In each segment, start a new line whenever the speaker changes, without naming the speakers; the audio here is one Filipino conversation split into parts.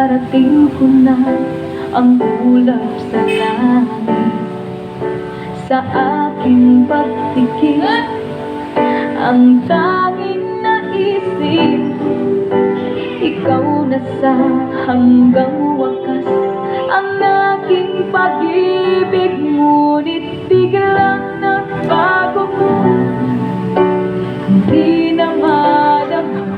Narating ko na ang ulap sa langit. Sa aking pagtingin, ang tanging naisip, ikaw na sa hanggang wakas ang aking pag-ibig. Ngunit biglang nagbago mo, hindi na madama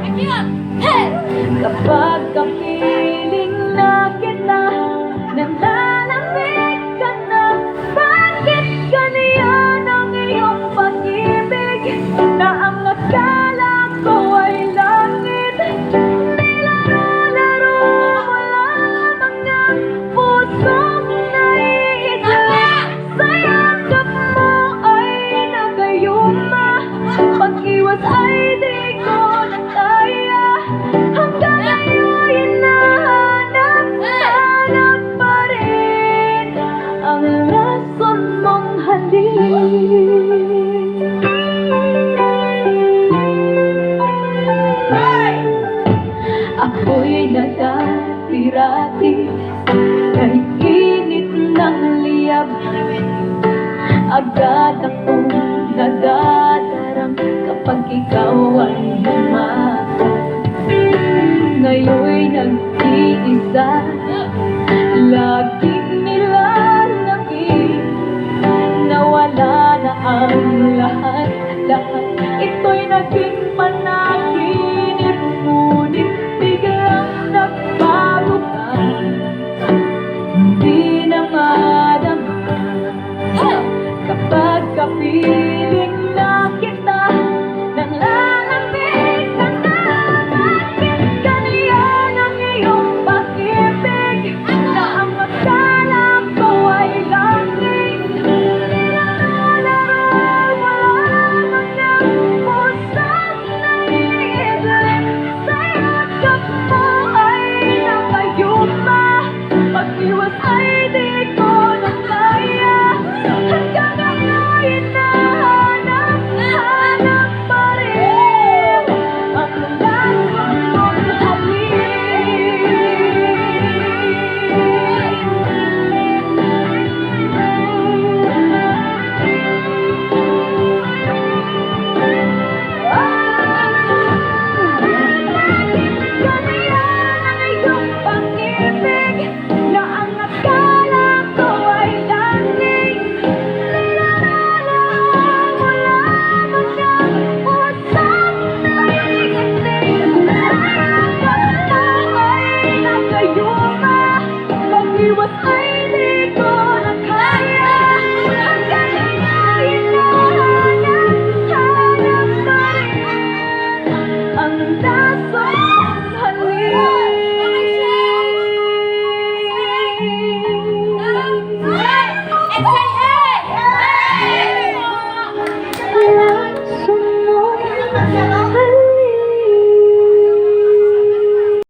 kapag kapiling na kita. Nanlalamig ka na, bakit ganyan ang iyong pag-ibig? Na ang akala ko ay langit, nilaro-laro mo lamang ang pusong naiiyak. Sa yakap mo ay nagayuma, pag-iwas ay di ko na kaya. Hanggang ngayon hinahanap pa rin ang rason mong halik. Ako'y nagpirati kay init ng liyab. Agad akong nadadarang kapag ikaw ay